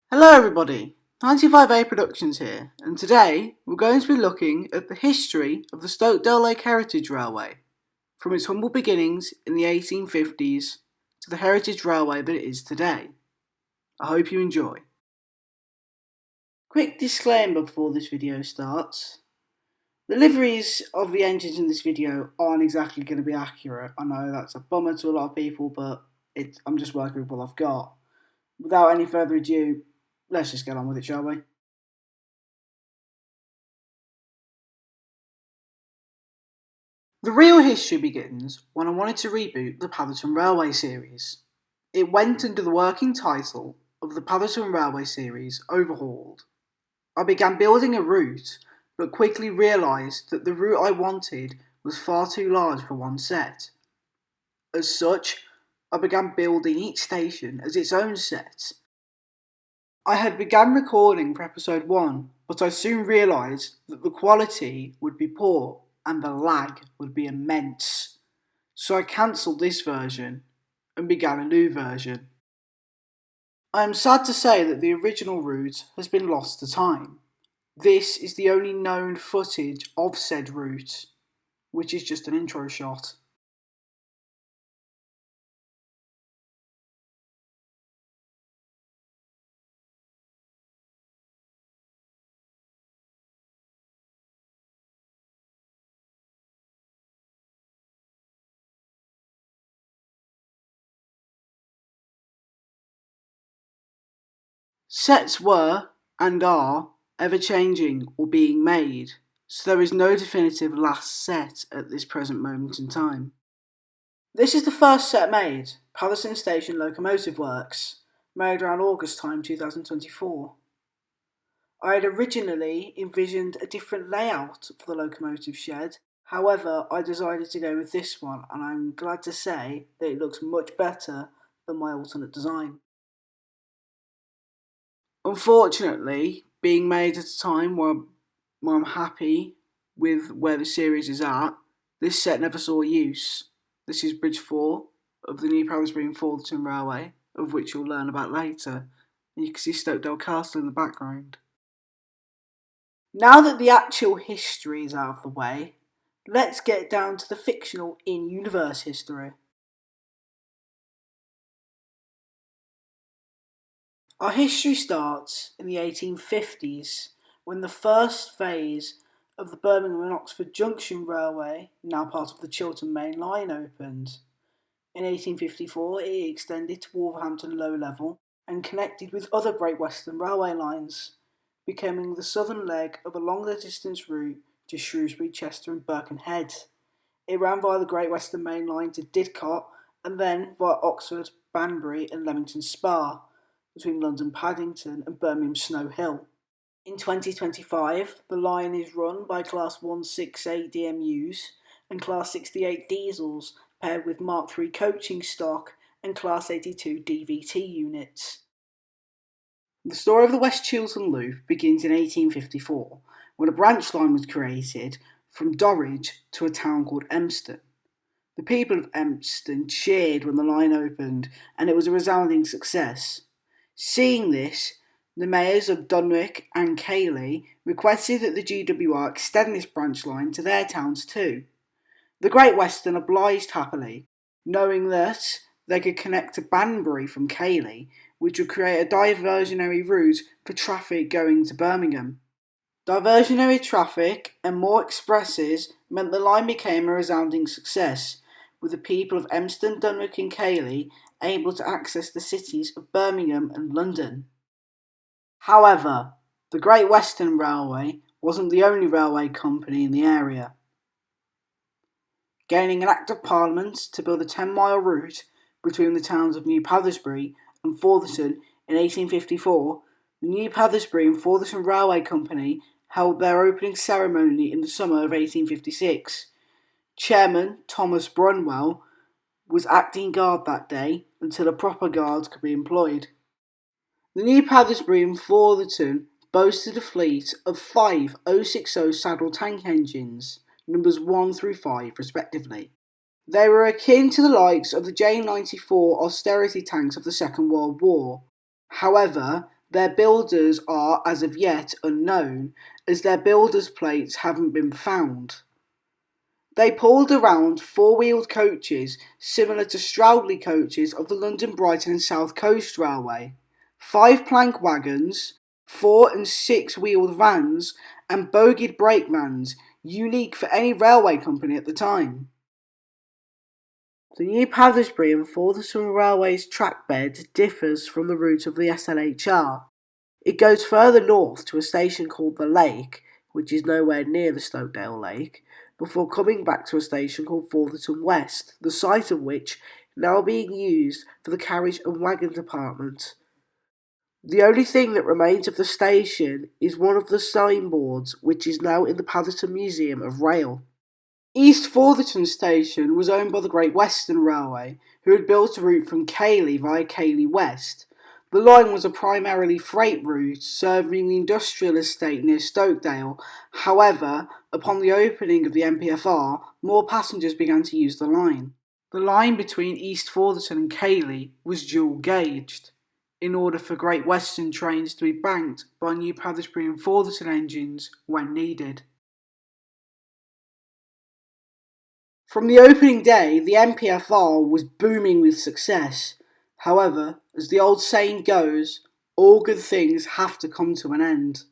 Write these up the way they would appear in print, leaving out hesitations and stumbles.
Hello everybody, 95A Productions here, and today we're going to be looking at the history of the Stoke-Dale Lake Heritage Railway, from its humble beginnings in the 1850s to the heritage railway that it is today. I hope you enjoy. Quick disclaimer before this video starts. The liveries of the engines in this video aren't exactly going to be accurate. I know that's a bummer to a lot of people, but I'm just working with what I've got. Without any further ado, let's just get on with it, shall we? The real history begins when I wanted to reboot the Patherton Railway series. It went under the working title of the Patherton Railway series Overhauled. I began building a route, but quickly realised that the route I wanted was far too large for one set. As such, I began building each station as its own set. I had begun recording for episode 1, but I soon realised that the quality would be poor and the lag would be immense. So I cancelled this version and began a new version. I am sad to say that the original route has been lost to time. This is the only known footage of said route, which is just an intro shot. Sets were, and are, ever changing or being made, so there is no definitive last set at this present moment in time. This is the first set made, Patherton Station Locomotive Works, made around August time 2024. I had originally envisioned a different layout for the locomotive shed, however I decided to go with this one, and I'm glad to say that it looks much better than my alternate design. Unfortunately, being made at a time where I'm happy with where the series is at, this set never saw use. This is Bridge 4 of the new Parisbury and Fortherton Railway, of which you'll learn about later, and you can see Stoke-Dale Castle in the background. Now that the actual history is out of the way, let's get down to the fictional in-universe history. Our history starts in the 1850s, when the first phase of the Birmingham and Oxford Junction Railway, now part of the Chiltern Main Line, opened. In 1854 it extended to Wolverhampton Low Level and connected with other Great Western Railway lines, becoming the southern leg of a longer distance route to Shrewsbury, Chester and Birkenhead. It ran via the Great Western Main Line to Didcot and then via Oxford, Banbury and Leamington Spa, between London Paddington and Birmingham Snow Hill. In 2025, the line is run by Class 168 DMUs and Class 68 diesels paired with Mark III coaching stock and Class 82 DVT units. The story of the West Chiltern Loop begins in 1854, when a branch line was created from Dorridge to a town called Emston. The people of Emston cheered when the line opened, and it was a resounding success. Seeing this, the mayors of Dunwich and Cayley requested that the GWR extend this branch line to their towns too. The Great Western obliged happily, knowing that they could connect to Banbury from Cayley, which would create a diversionary route for traffic going to Birmingham. Diversionary traffic and more expresses meant the line became a resounding success, with the people of Emston, Dunwich and Cayley able to access the cities of Birmingham and London. However, the Great Western Railway wasn't the only railway company in the area. Gaining an Act of Parliament to build a 10-mile route between the towns of New Pathersbury and Fortherton in 1854, the New Pathersbury and Fortherton Railway Company held their opening ceremony in the summer of 1856. Chairman Thomas Brunwell was acting guard that day until a proper guard could be employed. The New Pathersbury and Fortherton boasted a fleet of 5 060 saddle tank engines, numbers 1 through 5 respectively. They were akin to the likes of the J-94 austerity tanks of the Second World War. However, Their builders are, as of yet, unknown, as their builders' plates haven't been found. They pulled around four-wheeled coaches similar to Stroudley coaches of the London, Brighton and South Coast Railway, 5 plank wagons, 4 and 6-wheeled vans and bogied brake vans, unique for any railway company at the time. The New Pathersbury and Fortherston Railway's trackbed differs from the route of the SLHR. It goes further north to a station called the Lake, which is nowhere near the Stokedale Lake, before coming back to a station called Fortherton West, the site of which now being used for the carriage and wagon department. The only thing that remains of the station is one of the signboards, which is now in the Paddington Museum of Rail. East Fortherton Station was owned by the Great Western Railway, who had built a route from Cayley via Cayley West. The line was a primarily freight route serving the industrial estate near Stokedale. However, upon the opening of the MPFR, more passengers began to use the line. The line between East Fortherton and Cayley was dual-gauged, in order for Great Western trains to be banked by New Pathersbury and Fortherton engines when needed. From the opening day, the MPFR was booming with success. However, as the old saying goes, all good things have to come to an end.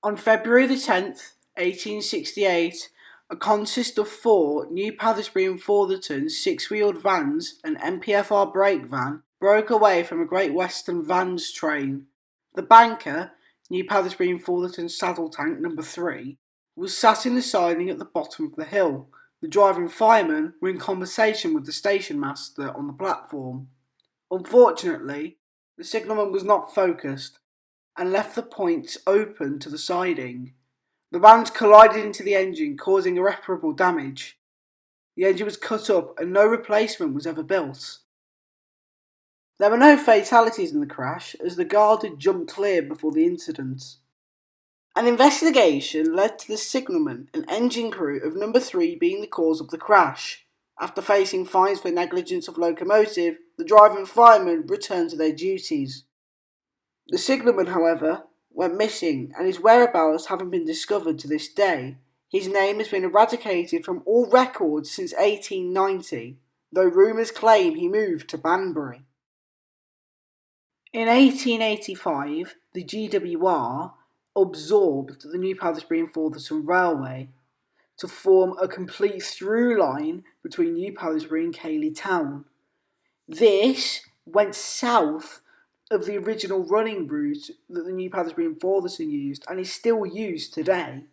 On February the 10th, 1868, a consist of 4 New Pathersbury and Fortherton 6-wheeled vans and MPFR brake van broke away from a Great Western vans train. The banker, New Pathersbury and Fortherton saddle tank number 3, was sat in the siding at the bottom of the hill. The driver and fireman were in conversation with the station master on the platform. Unfortunately, the signalman was not focused and left the points open to the siding. The vans collided into the engine, causing irreparable damage. The engine was cut up and no replacement was ever built. There were no fatalities in the crash, as the guard had jumped clear before the incident. An investigation led to the signalman and engine crew of number 3 being the cause of the crash. After facing fines for negligence of locomotive, the driver and fireman returned to their duties. The signalman, however, went missing, and his whereabouts haven't been discovered to this day. His name has been eradicated from all records since 1890, though rumours claim he moved to Banbury. In 1885, the GWR absorbed the New Pathersbury and Fortherton Railway to form a complete through line between New Pathersbury and Cayley Town. This went south of the original running route that the New Pathersbury and Fortherton used and is still used today.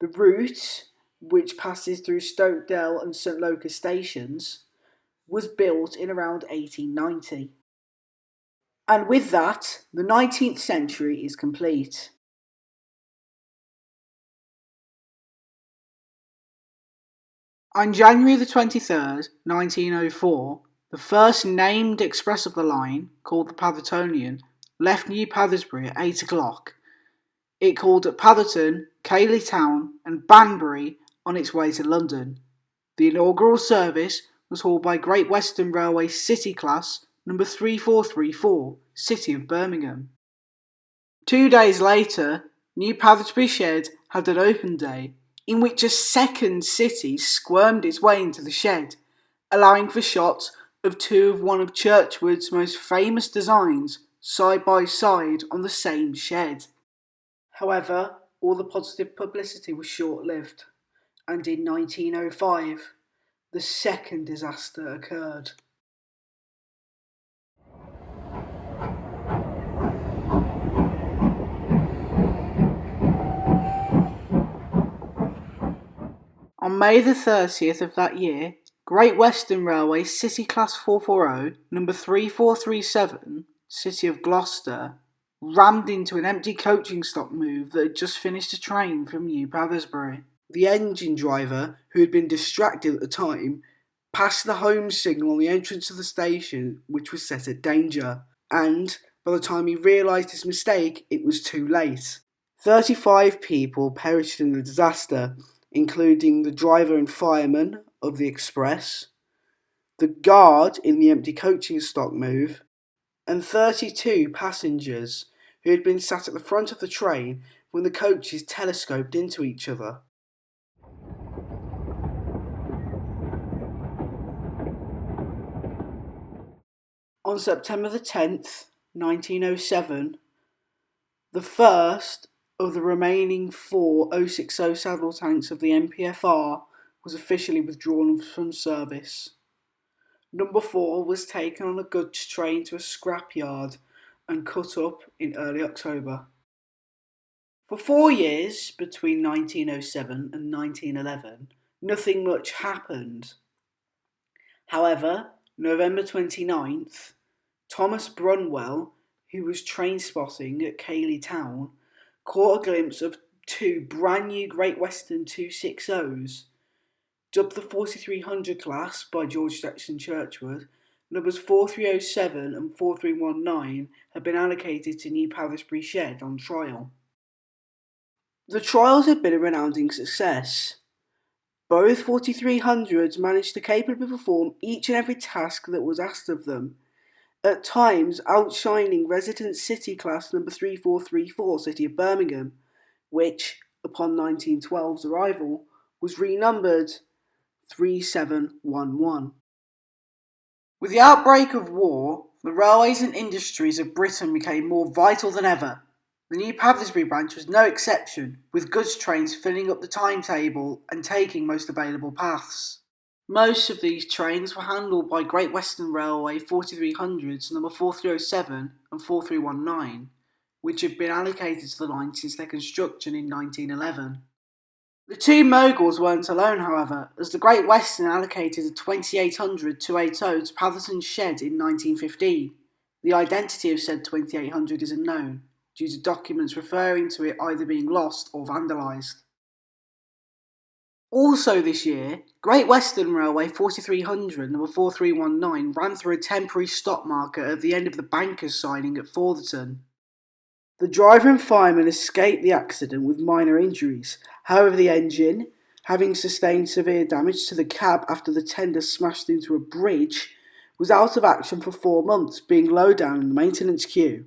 The route, which passes through Stokedale and St Locust stations, was built in around 1890. And with that, the 19th century is complete. On January the 23rd, 1904, the first named express of the line, called the Pathitonian, left New Pathersbury at 8 o'clock. It called at Patherton, Cayley Town and Banbury on its way to London. The inaugural service was hauled by Great Western Railway City Class number 3434, City of Birmingham. 2 days later, New Pathersbury Shed had an open day, in which a second city squirmed its way into the shed, allowing for shots of one of Churchward's most famous designs side by side on the same shed. However, all the positive publicity was short-lived, and in 1905, the second disaster occurred. On May the 30th of that year, Great Western Railway City Class 440, number 3437, City of Gloucester, rammed into an empty coaching stock move that had just finished a train from New Pathersbury. The engine driver, who had been distracted at the time, passed the home signal on the entrance of the station, which was set at danger, and by the time he realised his mistake, it was too late. 35 people perished in the disaster, including the driver and fireman of the express, the guard in the empty coaching stock move, and 32 passengers who had been sat at the front of the train when the coaches telescoped into each other. On September the 10th, 1907, the first of the remaining 4 060 saddle tanks of the MPFR was officially withdrawn from service. Number 4 was taken on a goods train to a scrapyard and cut up in early October. For 4 years, between 1907 and 1911, nothing much happened. However, November 29th, Thomas Brunwell, who was train spotting at Cayley Town, caught a glimpse of 2 brand new Great Western 260s. Dubbed the 4300 class by George Jackson Churchward, numbers 4307 and 4319 had been allocated to New Pallisbury Shed on trial. The trials had been a resounding success. Both 4300s managed to capably perform each and every task that was asked of them, at times outshining resident City class number 3434 City of Birmingham, which, upon 1912's arrival, was renumbered 3711. With the outbreak of war, the railways and industries of Britain became more vital than ever. The New Pallisbury branch was no exception, with goods trains filling up the timetable and taking most available paths. Most of these trains were handled by Great Western Railway 4300s number 4307 and 4319, which had been allocated to the line since their construction in 1911. The 2 moguls weren't alone, however, as the Great Western allocated a 2800 280 to Patherton Shed in 1915. The identity of said 2800 is unknown, due to documents referring to it either being lost or vandalised. Also this year, Great Western Railway 4300 number 4319 ran through a temporary stop marker at the end of the bankers' siding at Fortherton. The driver and fireman escaped the accident with minor injuries. However, the engine, having sustained severe damage to the cab after the tender smashed into a bridge, was out of action for 4 months, being low down in the maintenance queue.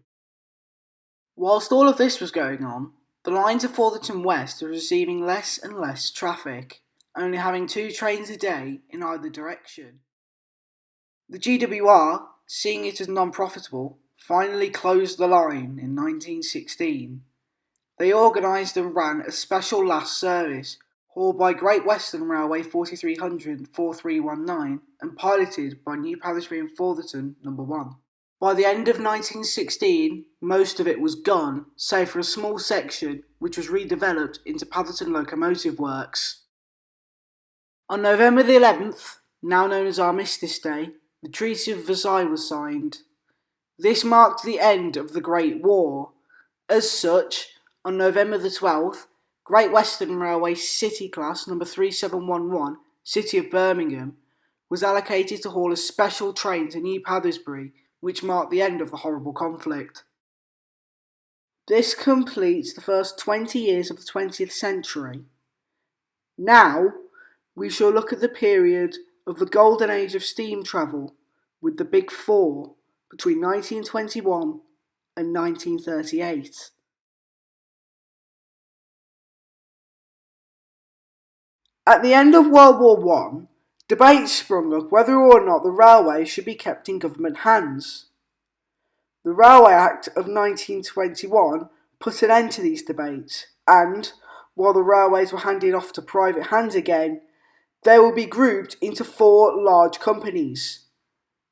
Whilst all of this was going on, the line to Fortherton West was receiving less and less traffic, only having 2 trains a day in either direction. The GWR, seeing it as non-profitable, finally closed the line in 1916. They organised and ran a special last service, hauled by Great Western Railway 4300 4319 and piloted by New Pallisbury and Fortherton number 1. By the end of 1916, most of it was gone, save for a small section which was redeveloped into Patherton Locomotive Works. On November the 11th, now known as Armistice Day, the Treaty of Versailles was signed. This marked the end of the Great War. As such, on November the 12th, Great Western Railway City class number 3711, City of Birmingham, was allocated to haul a special train to New Pallisbury, which marked the end of the horrible conflict. This completes the first 20 years of the 20th century. Now, we shall look at the period of the golden age of steam travel, with the Big Four, between 1921 and 1938. At the end of World War I, debates sprung up whether or not the railway should be kept in government hands. The Railway Act of 1921 put an end to these debates, and, while the railways were handed off to private hands again, they will be grouped into 4 large companies: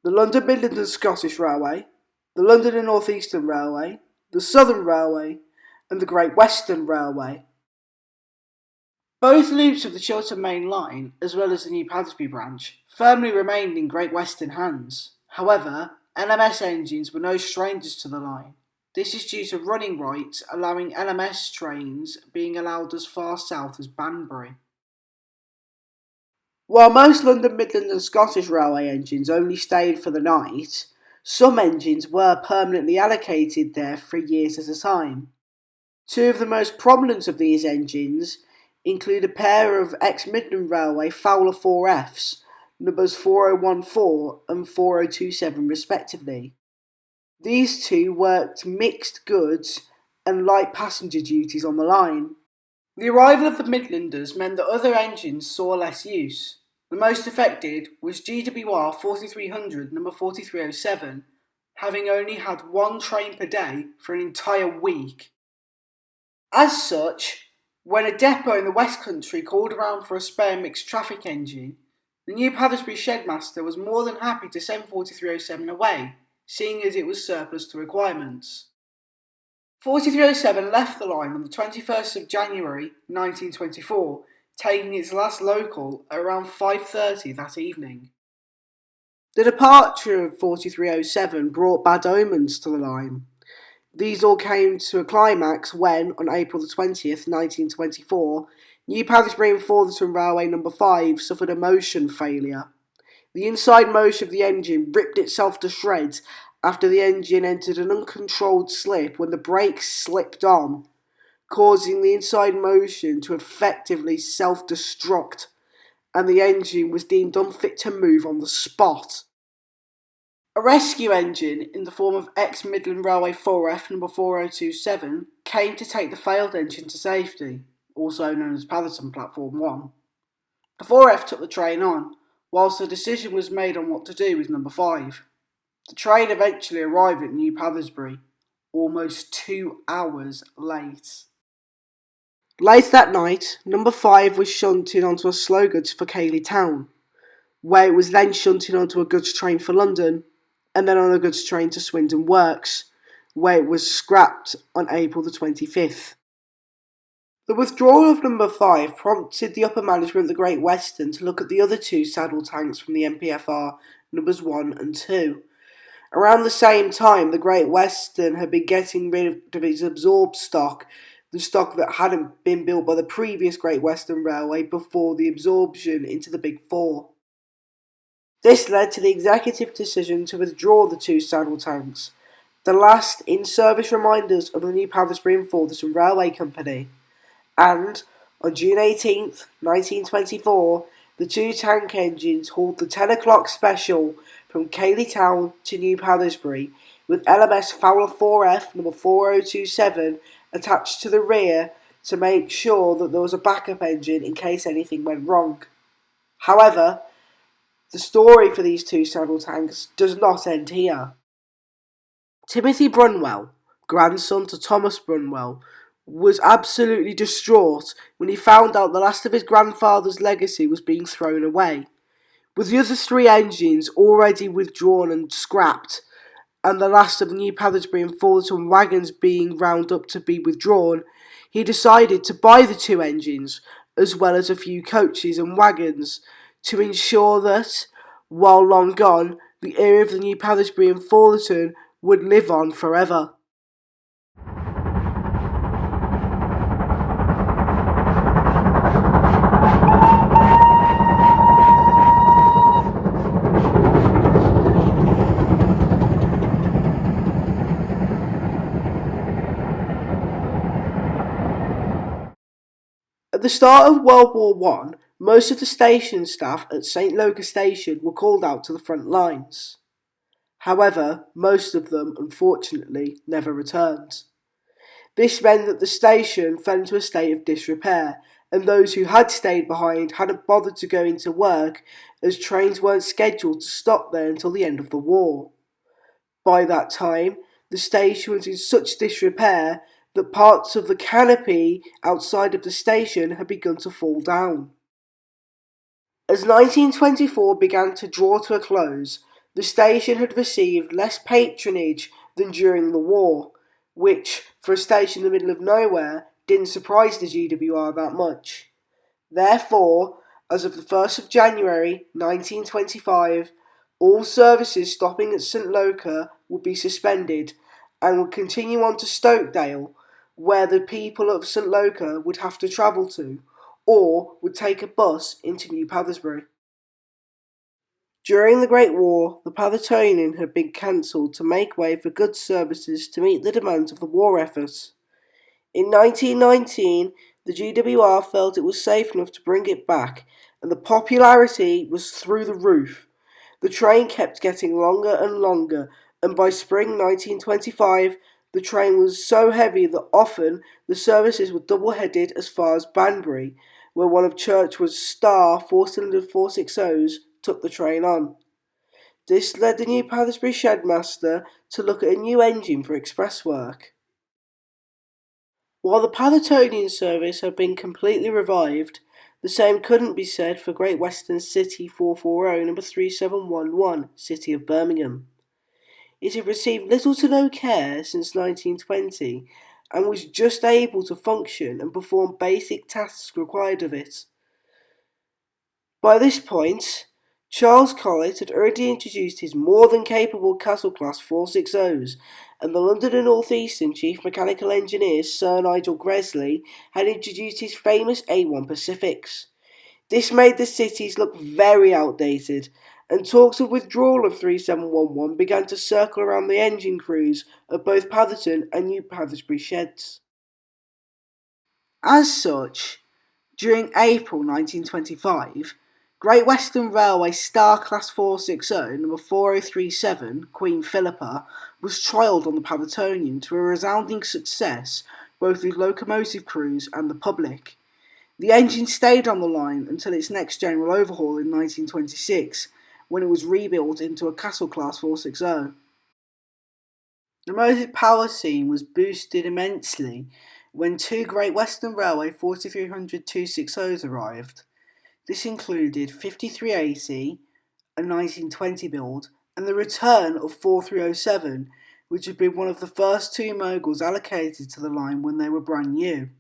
the London Midland and Scottish Railway, the London and North Eastern Railway, the Southern Railway, and the Great Western Railway. Both loops of the Chiltern Main Line, as well as the New Pallisbury branch, firmly remained in Great Western hands. However, LMS engines were no strangers to the line. This is due to running rights allowing LMS trains being allowed as far south as Banbury. While most London Midland and Scottish Railway engines only stayed for the night, some engines were permanently allocated there for years at a time. 2 of the most prominent of these engines include a pair of ex-Midland Railway Fowler 4Fs, numbers 4014 and 4027 respectively. These two worked mixed goods and light passenger duties on the line. The arrival of the Midlanders meant that other engines saw less use. The most affected was GWR 4300 number 4307, having only had one train per day for an entire week. As such, when a depot in the West Country called around for a spare mixed traffic engine, the New Pathersbury Shedmaster was more than happy to send 4307 away, seeing as it was surplus to requirements. 4307 left the line on the 21st of January 1924, taking its last local at around 5:30 that evening. The departure of 4307 brought bad omens to the line. These all came to a climax when, on April the 20th, 1924, New Pathersbury and Fatherton Railway No. 5 suffered a motion failure. The inside motor of the engine ripped itself to shreds after the engine entered an uncontrolled slip when the brakes slipped on, causing the inside motion to effectively self-destruct, and the engine was deemed unfit to move on the spot. A rescue engine in the form of ex-Midland Railway 4F number 4027 came to take the failed engine to safety, also known as Patherton Platform 1. The 4F took the train on, whilst a decision was made on what to do with number 5. The train eventually arrived at New Pathersbury, almost 2 hours late. Late that night, number 5 was shunted onto a slow goods for Cayley Town, where it was then shunted onto a goods train for London, and then on a goods train to Swindon Works, where it was scrapped on April the 25th. The withdrawal of number 5 prompted the upper management of the Great Western to look at the other two saddle tanks from the MPFR, numbers 1 and 2. Around the same time, the Great Western had been getting rid of its absorbed stock, the stock that hadn't been built by the previous Great Western Railway before the absorption into the Big Four. This led to the executive decision to withdraw the two saddle tanks, the last in-service reminders of the New Pathersbury and Fatherton Railway Company, and on June 18, 1924, the two tank engines hauled the 10 o'clock special from Cayley Town to New Pathersbury, with LMS Fowler 4F number 4027 attached to the rear to make sure that there was a backup engine in case anything went wrong. However, the story for these two saddle tanks does not end here. Timothy Brunwell, grandson to Thomas Brunwell, was absolutely distraught when he found out the last of his grandfather's legacy was being thrown away. With the other three engines already withdrawn and scrapped, and the last of the New Pathersbury and Fatherton wagons being round up to be withdrawn, he decided to buy the two engines, as well as a few coaches and wagons, to ensure that, while long gone, the era of the New Pathersbury and Fatherton would live on forever. At the start of World War I, most of the station staff at St Loca Station were called out to the front lines. However, most of them, unfortunately, never returned. This meant that the station fell into a state of disrepair, and those who had stayed behind hadn't bothered to go into work as trains weren't scheduled to stop there until the end of the war. By that time, the station was in such disrepair that parts of the canopy outside of the station had begun to fall down. As 1924 began to draw to a close, the station had received less patronage than during the war, which, for a station in the middle of nowhere, didn't surprise the GWR that much. Therefore, as of the 1st of January 1925, all services stopping at St Loca would be suspended and would continue on to Stokedale, where the people of St Loca would have to travel to, or would take a bus into New Pathersbury. During the Great War, the Pathertonian had been cancelled to make way for goods services to meet the demands of the war effort. In 1919, the GWR felt it was safe enough to bring it back, and the popularity was through the roof. The train kept getting longer and longer and by spring 1925, the train was so heavy that often the services were double-headed as far as Banbury, where one of Churchward's star four-cylinder 460s took the train on. This led the new Pathersbury shedmaster to look at a new engine for express work. While the Palatonian service had been completely revived, the same couldn't be said for Great Western City 440 number 3711, City of Birmingham. It had received little to no care since 1920 and was just able to function and perform basic tasks required of it. By this point, Charles Collett had already introduced his more than capable Castle Class 460s, and the London and North Eastern Chief Mechanical Engineer Sir Nigel Gresley had introduced his famous A1 Pacifics. This made the cities look very outdated, and talks of withdrawal of 3711 began to circle around the engine crews of both Patherton and New Pathersbury sheds. As such, during April 1925, Great Western Railway Star Class 460 number 4037 Queen Philippa was trialled on the Palatonian to a resounding success both with locomotive crews and the public. The engine stayed on the line until its next general overhaul in 1926, when it was rebuilt into a Castle Class 460. The motive power scene was boosted immensely when two Great Western Railway 4300 260s arrived. This included 5380, a 1920 build, and the return of 4307, which had been one of the first two moguls allocated to the line when they were brand new.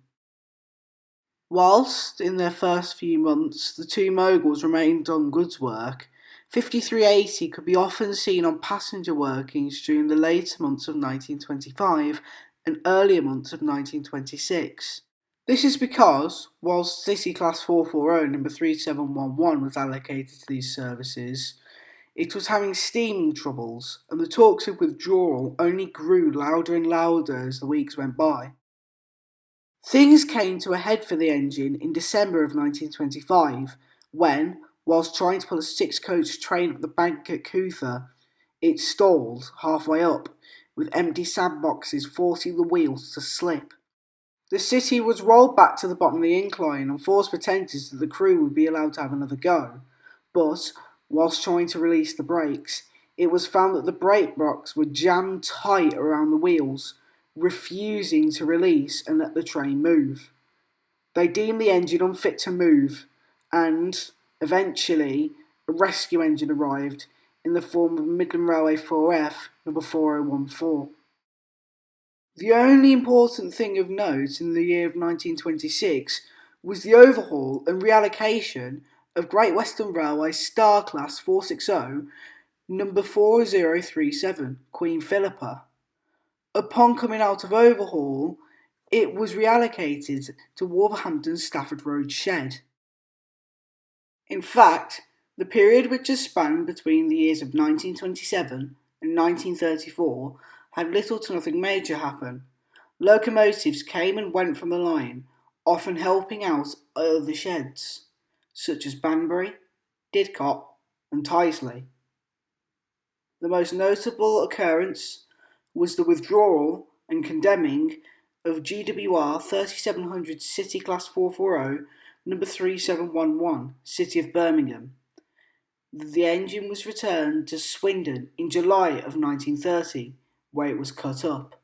Whilst, in their first few months, the two moguls remained on goods work, 5380 could be often seen on passenger workings during the later months of 1925 and earlier months of 1926. This is because, whilst City Class 440 number 3711 was allocated to these services, it was having steaming troubles, and the talks of withdrawal only grew louder and louder as the weeks went by. Things came to a head for the engine in December of 1925, when, whilst trying to pull a six-coach train up the bank at Coutha, it stalled halfway up, with empty sandboxes forcing the wheels to slip. The city was rolled back to the bottom of the incline on false pretenses that the crew would be allowed to have another go, but, whilst trying to release the brakes, it was found that the brake rocks were jammed tight around the wheels, refusing to release and let the train move. They deemed the engine unfit to move, and, eventually, a rescue engine arrived in the form of Midland Railway 4F number 4014. The only important thing of note in the year of 1926 was the overhaul and reallocation of Great Western Railway Star Class 460 number 4037 Queen Philippa. Upon coming out of overhaul, it was reallocated to Wolverhampton Stafford Road shed. In fact, the period which has spanned between the years of 1927 and 1934 had little to nothing major happen. Locomotives came and went from the line, often helping out other sheds, such as Banbury, Didcot, and Tyseley. The most notable occurrence was the withdrawal and condemning of GWR 3700 City Class 440 number 3711 City of Birmingham. The engine was returned to Swindon in July of 1930, where it was cut up.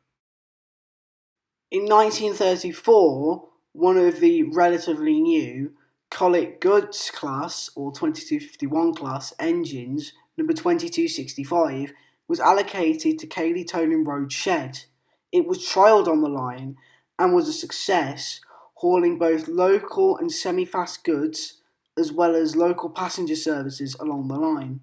In 1934, one of the relatively new Collett Goods class or 2251 class engines, number 2265, was allocated to Cayley Tonin Road shed. It was trialled on the line and was a success, hauling both local and semi-fast goods as well as local passenger services along the line.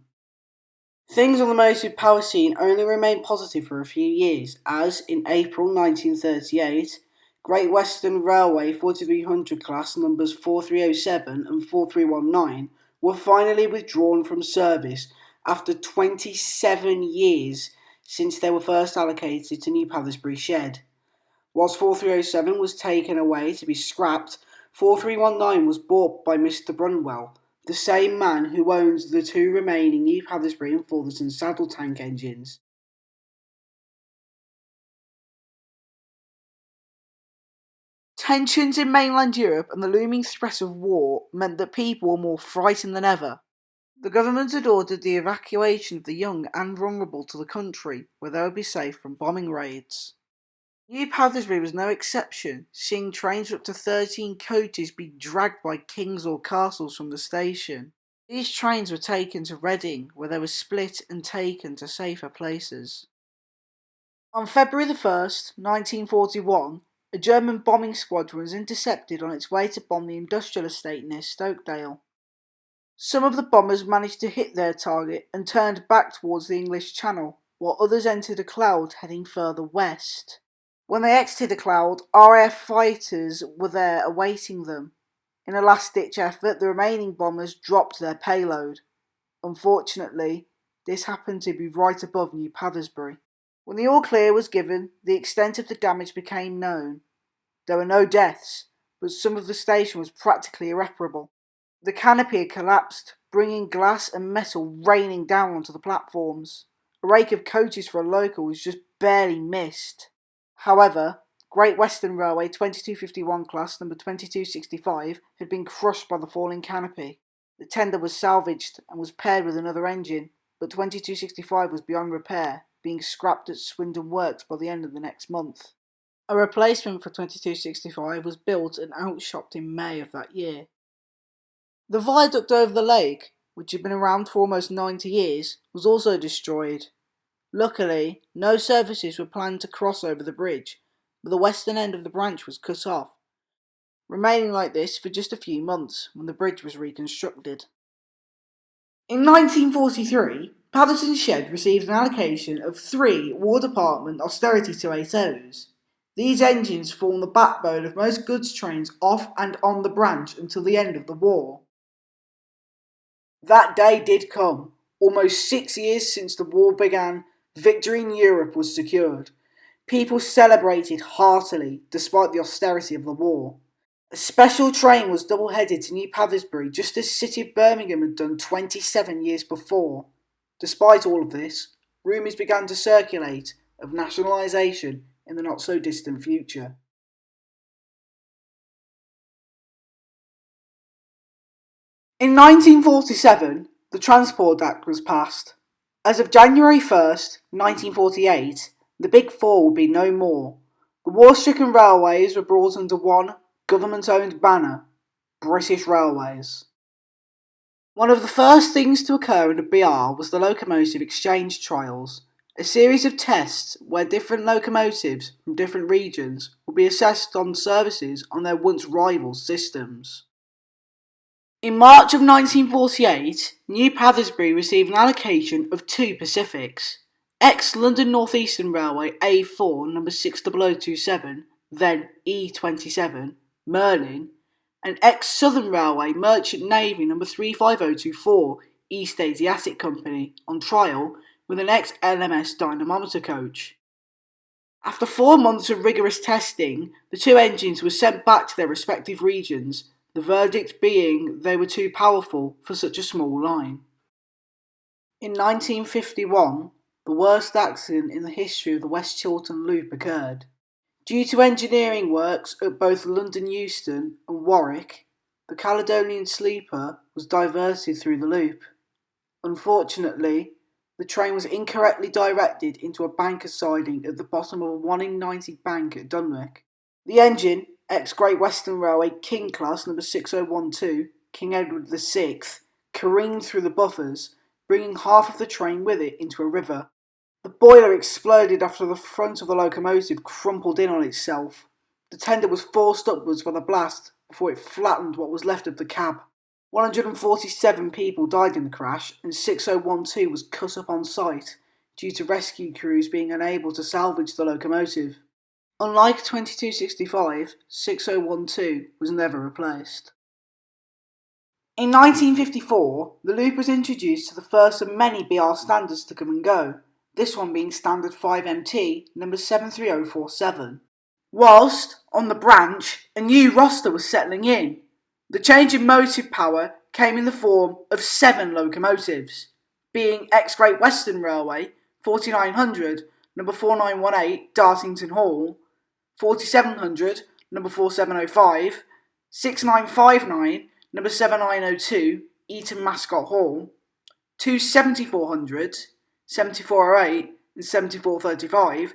Things on the motive power scene only remained positive for a few years, as in April 1938, Great Western Railway 4300 class numbers 4307 and 4319 were finally withdrawn from service after 27 years since they were first allocated to New Pathersbury shed. Whilst 4307 was taken away to be scrapped, 4319 was bought by Mr. Brunwell, the same man who owns the two remaining New Pathersbury and Fullerton saddle tank engines. Tensions in mainland Europe and the looming threat of war meant that people were more frightened than ever. The government had ordered the evacuation of the young and vulnerable to the country, where they would be safe from bombing raids. New Pathersbury was no exception, seeing trains with up to 13 coaches be dragged by kings or castles from the station. These trains were taken to Reading, where they were split and taken to safer places. On February the 1st, 1941, a German bombing squadron was intercepted on its way to bomb the industrial estate near Stokedale. Some of the bombers managed to hit their target and turned back towards the English Channel, while others entered a cloud heading further west. When they exited a cloud, RAF fighters were there awaiting them. In a last-ditch effort, the remaining bombers dropped their payload. Unfortunately, this happened to be right above New Pathersbury. When the all-clear was given, the extent of the damage became known. There were no deaths, but some of the station was practically irreparable. The canopy had collapsed, bringing glass and metal raining down onto the platforms. A rake of coaches for a local was just barely missed. However, Great Western Railway 2251 class number 2265 had been crushed by the falling canopy. The tender was salvaged and was paired with another engine, but 2265 was beyond repair, being scrapped at Swindon Works by the end of the next month. A replacement for 2265 was built and outshopped in May of that year. The viaduct over the lake, which had been around for almost 90 years, was also destroyed. Luckily, no services were planned to cross over the bridge, but the western end of the branch was cut off, remaining like this for just a few months when the bridge was reconstructed. In 1943, Paterson Shed received an allocation of 3 War Department Austerity 280s. These engines form the backbone of most goods trains off and on the branch until the end of the war. That day did come. Almost 6 years since the war began, victory in Europe was secured. People celebrated heartily despite the austerity of the war. A special train was double-headed to New Pathersbury just as the city of Birmingham had done 27 years before. Despite all of this, rumours began to circulate of nationalisation in the not-so-distant future. In 1947, the Transport Act was passed. As of January 1st, 1948, the Big Four would be no more. The war-stricken railways were brought under one government-owned banner, British Railways. One of the first things to occur in the BR was the locomotive exchange trials, a series of tests where different locomotives from different regions would be assessed on services on their once rival systems. In March of 1948, New Pathersbury received an allocation of 2 Pacifics. Ex-London North Eastern Railway A4 number 60027, then E27, Merlin, and ex-Southern Railway Merchant Navy number 35024, East Asiatic Company, on trial with an ex-LMS dynamometer coach. After 4 months of rigorous testing, the 2 engines were sent back to their respective regions, the verdict being they were too powerful for such a small line. In 1951, the worst accident in the history of the West Chiltern Loop occurred. Due to engineering works at both London Euston and Warwick, the Caledonian Sleeper was diverted through the loop. Unfortunately, the train was incorrectly directed into a banker siding at the bottom of a 1 in 90 bank at Dunwick. The engine, ex-Great Western Railway King Class number 6012, King Edward VI, careened through the buffers, bringing half of the train with it into a river. The boiler exploded after the front of the locomotive crumpled in on itself. The tender was forced upwards by the blast before it flattened what was left of the cab. 147 people died in the crash and 6012 was cut up on site due to rescue crews being unable to salvage the locomotive. Unlike 2265, 6012 was never replaced. In 1954, the loop was introduced to the first of many BR standards to come and go, this one being standard 5MT number 73047. Whilst, on the branch, a new roster was settling in. The change in motive power came in the form of 7 locomotives, being ex-Great Western Railway 4900 number 4918 Dartington Hall, 4700 number 4705, 6959, number 7902, Eton Mascot Hall, two 7400s, 7408 and 7435,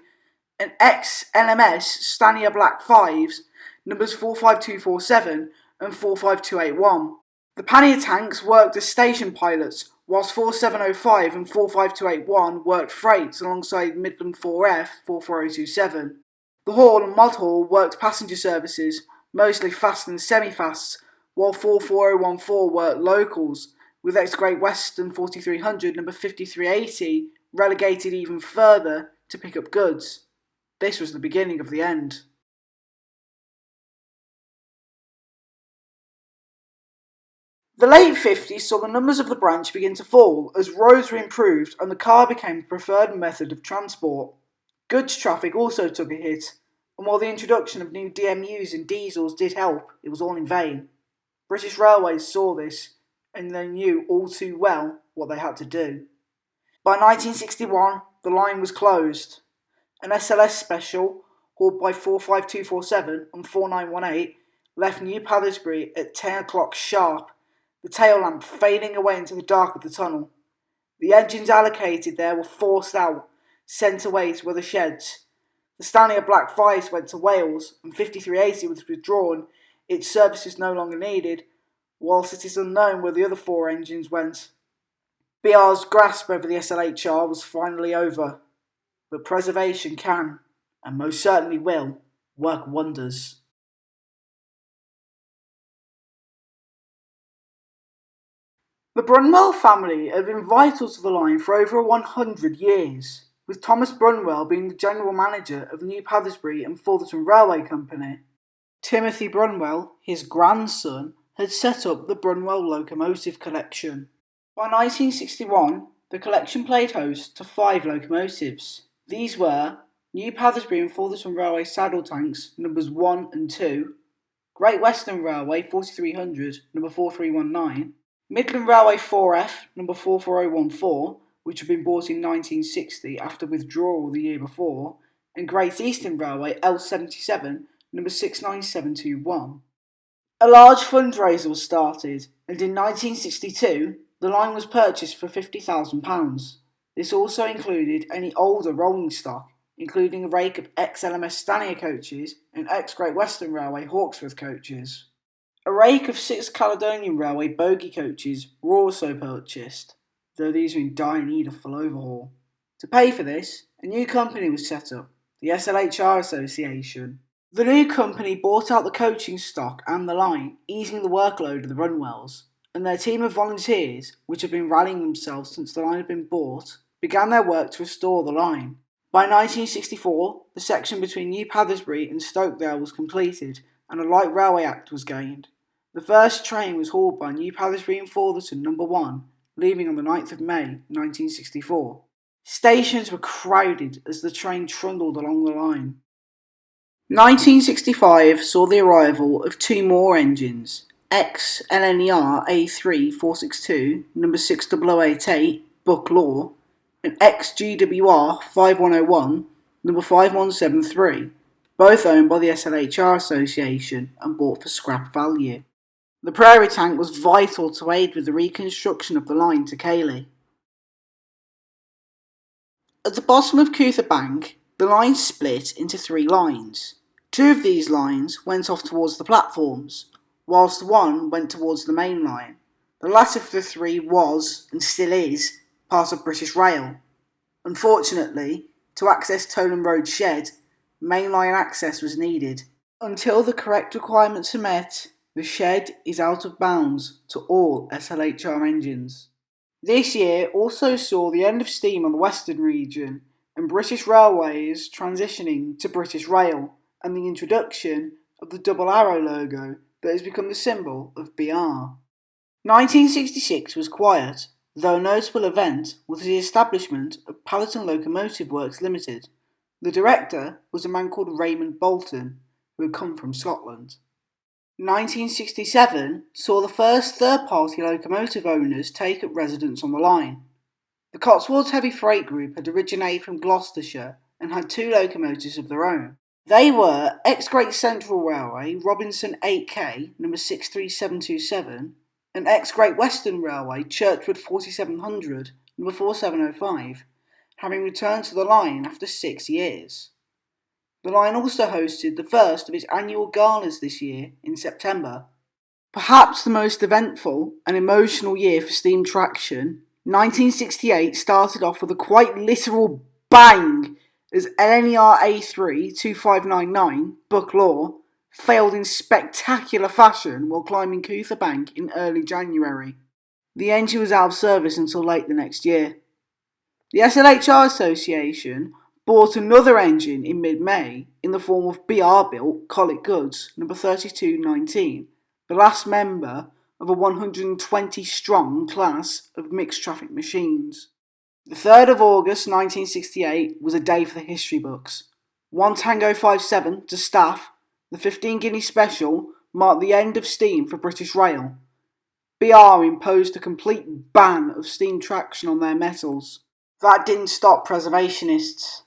and ex-LMS Stanier Black 5s, numbers 45247 and 45281. The pannier tanks worked as station pilots, whilst 4705 and 45281 worked freights alongside Midland 4F 44027. The Hall and Mod Hall worked passenger services, mostly fast and semi-fasts, while 44014 worked locals, with ex-Great Western 4300 number 5380 relegated even further to pick up goods. This was the beginning of the end. The late 50s saw the numbers of the branch begin to fall as roads were improved and the car became the preferred method of transport. Goods traffic also took a hit, and while the introduction of new DMUs and diesels did help, it was all in vain. British Railways saw this, and they knew all too well what they had to do. By 1961, the line was closed. An SLS special, hauled by 45247 and 4918, left New Pathersbury at 10 o'clock sharp, the tail lamp fading away into the dark of the tunnel. The engines allocated there were forced out, sent away to other sheds. The Stanier Black 5s went to Wales, and 5380 was withdrawn, its services no longer needed, whilst it is unknown where the other four engines went. BR's grasp over the SLHR was finally over, but preservation can, and most certainly will, work wonders. The Brunwell family have been vital to the line for over 100 years, with Thomas Brunwell being the general manager of New Pathersbury and Fullerton Railway Company. Timothy Brunwell, his grandson, had set up the Brunwell Locomotive Collection. By 1961, the collection played host to 5 locomotives. These were New Pathersbury and Fullerton Railway saddle tanks numbers 1 and 2, Great Western Railway 4300 number 4319, Midland Railway 4F number 44014, which had been bought in 1960 after withdrawal the year before, and Great Eastern Railway L77 number 69721. A large fundraiser was started, and in 1962 the line was purchased for £50,000. This also included any older rolling stock, including a rake of ex-LMS Stanier coaches and ex-Great Western Railway Hawksworth coaches. A rake of 6 Caledonian Railway bogie coaches were also purchased, though these were in dire need of full overhaul. To pay for this, a new company was set up, the SLHR Association. The new company bought out the coaching stock and the line, easing the workload of the Brunwells, and their team of volunteers, which had been rallying themselves since the line had been bought, began their work to restore the line. By 1964, the section between New Pathersbury and Stokedale was completed, and a Light Railway Act was gained. The first train was hauled by New Pathersbury and Fullerton number 1, leaving on the 9th of May 1964. Stations were crowded as the train trundled along the line. 1965 saw the arrival of 2 more engines, ex-SLHR-A 462 number 6088 Buck Law, and ex-GWR 5101 number 5173, both owned by the SLHR Association and bought for scrap value. The Prairie tank was vital to aid with the reconstruction of the line to Cayley. At the bottom of Couther Bank, the line split into 3 lines. 2 of these lines went off towards the platforms, whilst one went towards the main line. The latter of the 3 was, and still is, part of British Rail. Unfortunately, to access Tolan Road Shed, mainline access was needed. Until the correct requirements are met, the shed is out of bounds to all SLHR engines. This year also saw the end of steam on the Western region and British Railways transitioning to British Rail and the introduction of the double arrow logo that has become the symbol of BR. 1966 was quiet, though a notable event was the establishment of Palatine Locomotive Works Limited. The director was a man called Raymond Bolton, who had come from Scotland. 1967 saw the first third-party locomotive owners take up residence on the line. The Cotswolds Heavy Freight Group had originated from Gloucestershire and had 2 locomotives of their own. They were ex-Great Central Railway, Robinson 8K, number 63727, and ex-Great Western Railway, Churchwood 4700, number 4705, having returned to the line after 6 years. The line also hosted the first of its annual galas this year in September. Perhaps the most eventful and emotional year for steam traction, 1968 started off with a quite literal bang as SLHR-A 2599, Buck Law, failed in spectacular fashion while climbing Cootha Bank in early January. The engine was out of service until late the next year. The SLHR Association bought another engine in mid-May in the form of BR-built Collitt Goods, number 3219, the last member of a 120-strong class of mixed traffic machines. The 3rd of August 1968 was a day for the history books. 1 Tango 57 to staff, the 15 guinea special marked the end of steam for British Rail. BR imposed a complete ban of steam traction on their metals. That didn't stop preservationists.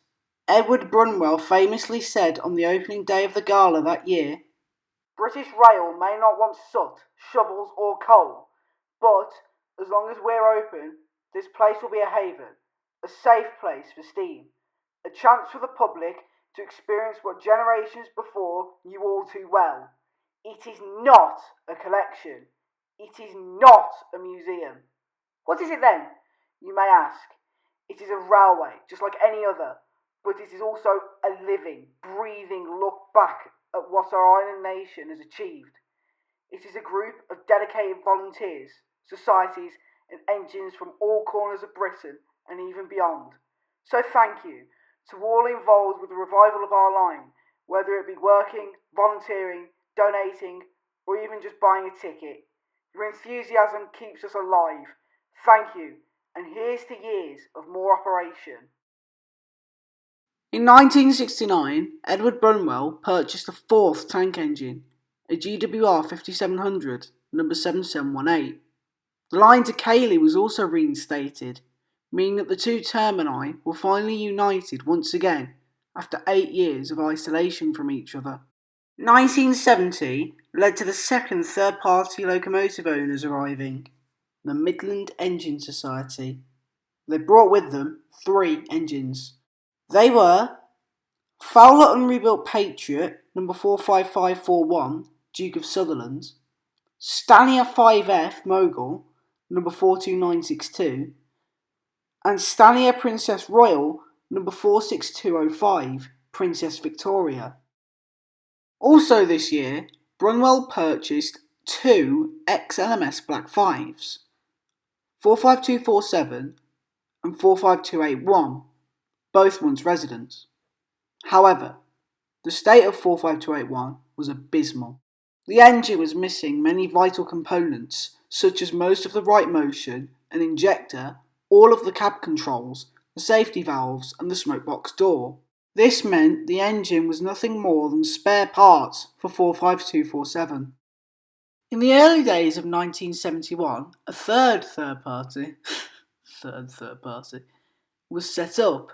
Edward Brunwell famously said on the opening day of the gala that year, "British Rail may not want soot, shovels or coal, but as long as we're open, this place will be a haven, a safe place for steam, a chance for the public to experience what generations before knew all too well. It is not a collection. It is not a museum. What is it then, you may ask? It is a railway, just like any other, but it is also a living, breathing look back at what our island nation has achieved. It is a group of dedicated volunteers, societies and engines from all corners of Britain and even beyond. So thank you to all involved with the revival of our line, whether it be working, volunteering, donating, or even just buying a ticket. Your enthusiasm keeps us alive. Thank you, and here's to years of more operation." In 1969, Edward Brunwell purchased a fourth tank engine, a GWR 5700, number 7718. The line to Cayley was also reinstated, meaning that the two termini were finally united once again after 8 years of isolation from each other. 1970 led to the second third-party locomotive owners arriving, the Midland Engine Society. They brought with them 3 engines. They were Fowler Unrebuilt Patriot, number 45541, Duke of Sutherland, Stanier 5F Mogul, number 42962, and Stanier Princess Royal, number 46205, Princess Victoria. Also this year, Brunwell purchased 2 ex-LMS Black 5s, 45247 and 45281, both once residents. However, the state of 45281 was abysmal. The engine was missing many vital components, such as most of the right motion, an injector, all of the cab controls, the safety valves and the smokebox door. This meant the engine was nothing more than spare parts for 45247. In the early days of 1971, a third party was set up.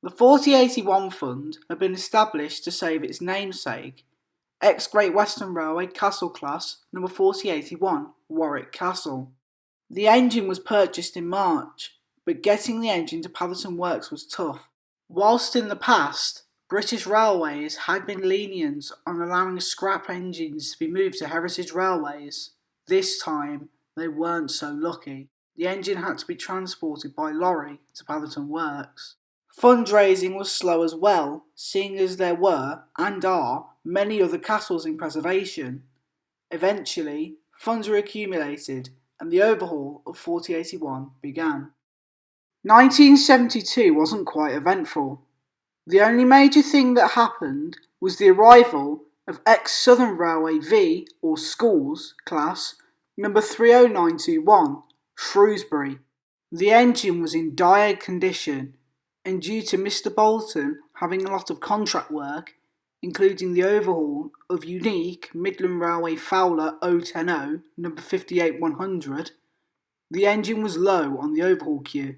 The 4081 Fund had been established to save its namesake, ex-Great Western Railway Castle Class number 4081, Warwick Castle. The engine was purchased in March, but getting the engine to Patherton Works was tough. Whilst in the past, British Railways had been lenient on allowing scrap engines to be moved to Heritage Railways, this time they weren't so lucky. The engine had to be transported by lorry to Patherton Works. Fundraising was slow as well, seeing as there were, and are, many other castles in preservation. Eventually, funds were accumulated and the overhaul of 4081 began. 1972 wasn't quite eventful. The only major thing that happened was the arrival of ex-Southern Railway V, or Schools, class, number 30921, Shrewsbury. The engine was in dire condition, and due to Mr. Bolton having a lot of contract work, including the overhaul of unique Midland Railway Fowler 010, number 58100, the engine was low on the overhaul queue.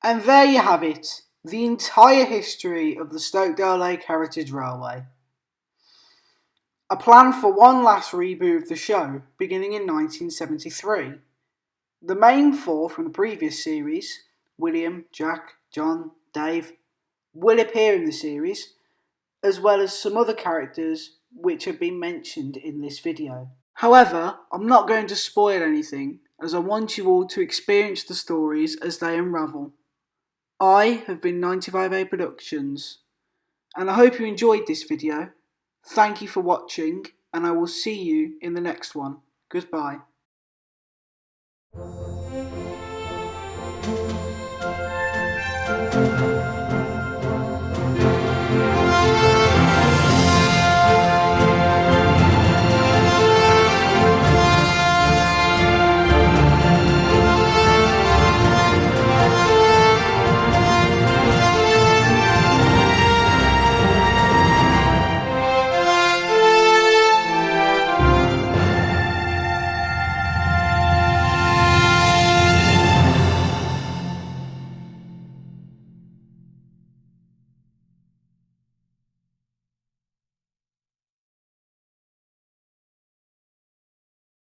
And there you have it, the entire history of the Stokedale Lake Heritage Railway. A plan for one last reboot of the show, beginning in 1973. The main four from the previous series, William, Jack, John, Dave, will appear in the series, as well as some other characters which have been mentioned in this video. However, I'm not going to spoil anything, as I want you all to experience the stories as they unravel. I have been 95A Productions, and I hope you enjoyed this video. Thank you for watching, and I will see you in the next one. Goodbye.